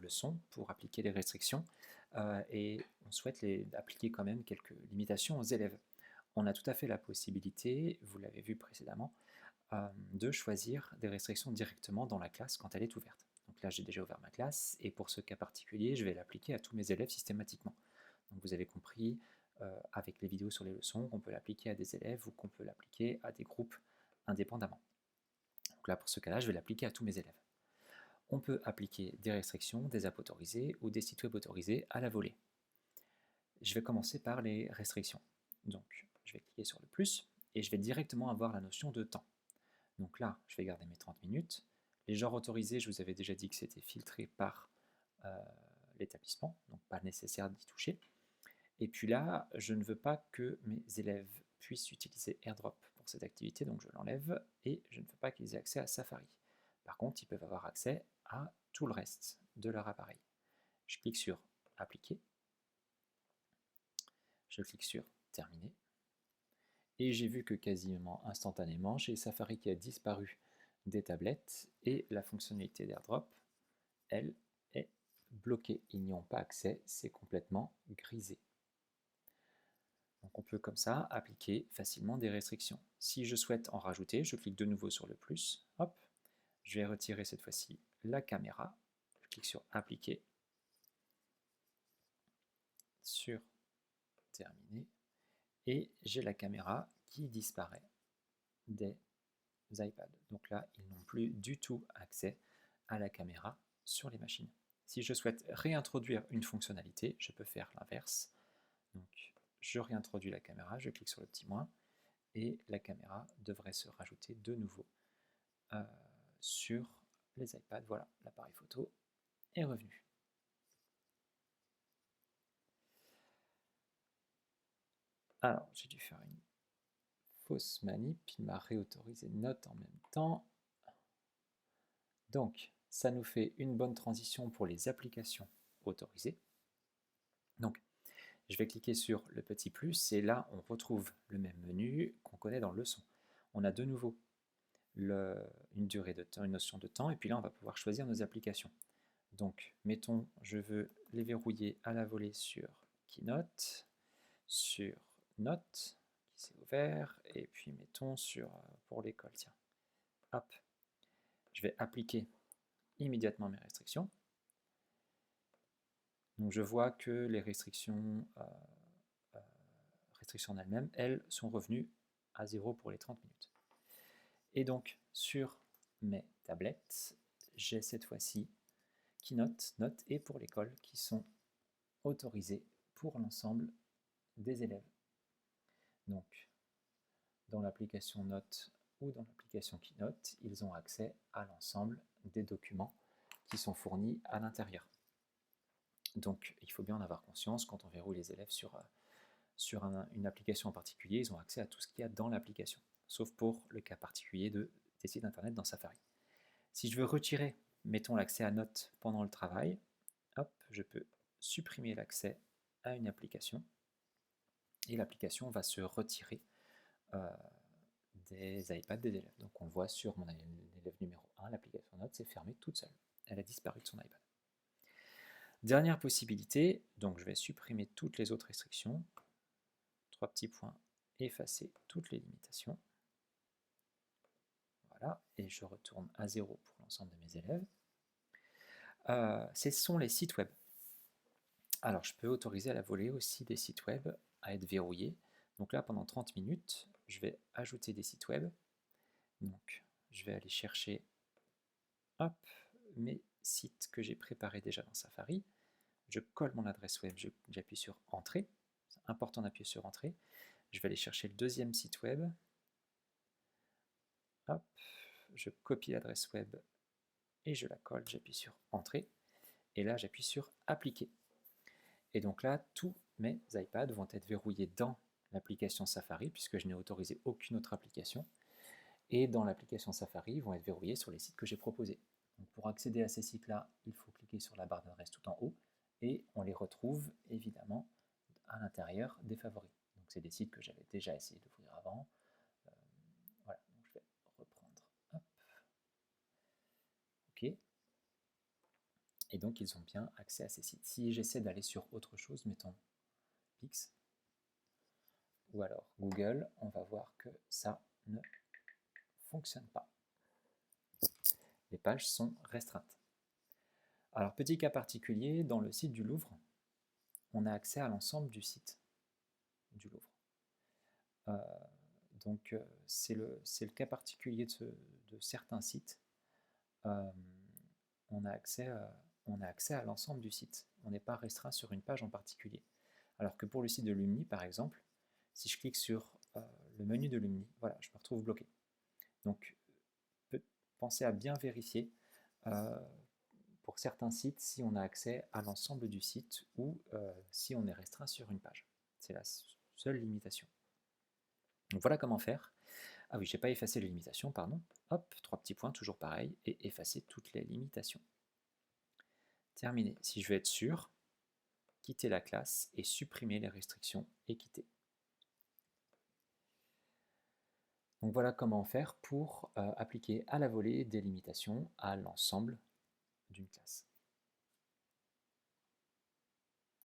leçon pour appliquer les restrictions et on souhaite appliquer quand même quelques limitations aux élèves. On a tout à fait la possibilité, vous l'avez vu précédemment, de choisir des restrictions directement dans la classe quand elle est ouverte. Donc là, j'ai déjà ouvert ma classe et pour ce cas particulier, je vais l'appliquer à tous mes élèves systématiquement. Donc vous avez compris avec les vidéos sur les leçons qu'on peut l'appliquer à des élèves ou qu'on peut l'appliquer à des groupes indépendamment. Donc là, pour ce cas-là, je vais l'appliquer à tous mes élèves. On peut appliquer des restrictions, des apps autorisées ou des sites web autorisés à la volée. Je vais commencer par les restrictions. Donc, je vais cliquer sur le plus et je vais directement avoir la notion de temps. Donc là, je vais garder mes 30 minutes. Les genres autorisés, je vous avais déjà dit que c'était filtré par l'établissement, donc pas nécessaire d'y toucher. Et puis là, je ne veux pas que mes élèves puissent utiliser AirDrop pour cette activité, donc je l'enlève et je ne veux pas qu'ils aient accès à Safari. Par contre, ils peuvent avoir accès à tout le reste de leur appareil. Je clique sur Appliquer, je clique sur Terminer, et j'ai vu que quasiment instantanément, j'ai Safari qui a disparu des tablettes et la fonctionnalité d'AirDrop, elle, est bloquée. Ils n'y ont pas accès, c'est complètement grisé. Donc on peut comme ça appliquer facilement des restrictions. Si je souhaite en rajouter, je clique de nouveau sur le plus, hop, je vais retirer cette fois-ci la caméra, je clique sur Appliquer, sur Terminer, et j'ai la caméra qui disparaît des iPads. Donc là, ils n'ont plus du tout accès à la caméra sur les machines. Si je souhaite réintroduire une fonctionnalité, je peux faire l'inverse. Donc je réintroduis la caméra, je clique sur le petit moins, et la caméra devrait se rajouter de nouveau sur les iPads. Voilà, l'appareil photo est revenu. Alors, j'ai dû faire une fausse manip, il m'a réautorisé Note en même temps. Donc, ça nous fait une bonne transition pour les applications autorisées. Donc, je vais cliquer sur le petit plus et là, on retrouve le même menu qu'on connaît dans Leçon. On a de nouveau une durée de temps, une notion de temps, et puis là, on va pouvoir choisir nos applications. Donc, mettons, je veux les verrouiller à la volée sur Keynote, sur Note, qui s'est ouvert, et puis mettons sur pour l'école, tiens. Hop, je vais appliquer immédiatement mes restrictions. Donc je vois que les restrictions en elles-mêmes, elles sont revenues à 0 pour les 30 minutes. Et donc sur mes tablettes, j'ai cette fois-ci Keynote, Note et pour l'école qui sont autorisés pour l'ensemble des élèves. Donc dans l'application Note ou dans l'application Keynote, ils ont accès à l'ensemble des documents qui sont fournis à l'intérieur. Donc il faut bien en avoir conscience quand on verrouille les élèves sur une application en particulier, ils ont accès à tout ce qu'il y a dans l'application, sauf pour le cas particulier des sites internet dans Safari. Si je veux retirer, mettons l'accès à Notes pendant le travail, hop, je peux supprimer l'accès à une application et l'application va se retirer des iPads des élèves. Donc on le voit sur mon élève numéro 1, l'application Notes s'est fermée toute seule. Elle a disparu de son iPad. Dernière possibilité, donc je vais supprimer toutes les autres restrictions. 3 petits points, effacer toutes les limitations. Voilà, et je retourne à 0 pour l'ensemble de mes élèves. Ce sont les sites web. Alors, je peux autoriser à la volée aussi des sites web à être verrouillés. Donc là, pendant 30 minutes, je vais ajouter des sites web. Donc, je vais aller chercher hop, mes sites que j'ai préparés déjà dans Safari. Je colle mon adresse web, j'appuie sur Entrée. C'est important d'appuyer sur Entrée. Je vais aller chercher le deuxième site web. Hop, je copie l'adresse web et je la colle, j'appuie sur Entrée. Et là, j'appuie sur Appliquer. Et donc là, tous mes iPads vont être verrouillés dans l'application Safari, puisque je n'ai autorisé aucune autre application. Et dans l'application Safari, ils vont être verrouillés sur les sites que j'ai proposés. Donc pour accéder à ces sites-là, il faut cliquer sur la barre d'adresse tout en haut, et on les retrouve évidemment à l'intérieur des favoris. Donc c'est des sites que j'avais déjà essayé d'ouvrir avant. Voilà, donc je vais reprendre. Hop. OK. Et donc ils ils ont bien accès à ces sites. Si j'essaie d'aller sur autre chose, mettons Pix, ou alors Google, on va voir que ça ne fonctionne pas. Les pages sont restreintes. Alors, petit cas particulier, dans le site du Louvre, on a accès à l'ensemble du site du Louvre. Donc, c'est le cas particulier de certains sites. On a accès à l'ensemble du site. On n'est pas restreint sur une page en particulier. Alors que pour le site de Lumni, par exemple, si je clique sur le menu de Lumni, voilà, je me retrouve bloqué. Donc, pensez à bien vérifier pour certains sites si on a accès à l'ensemble du site ou si on est restreint sur une page. C'est la seule limitation. Donc voilà comment faire. Ah oui, j'ai pas effacé les limitations, pardon. Hop, 3 petits points, toujours pareil, et effacer toutes les limitations. Terminé. Si je veux être sûr, quitter la classe et supprimer les restrictions et quitter. Donc voilà comment faire pour appliquer à la volée des limitations à l'ensemble d'une classe.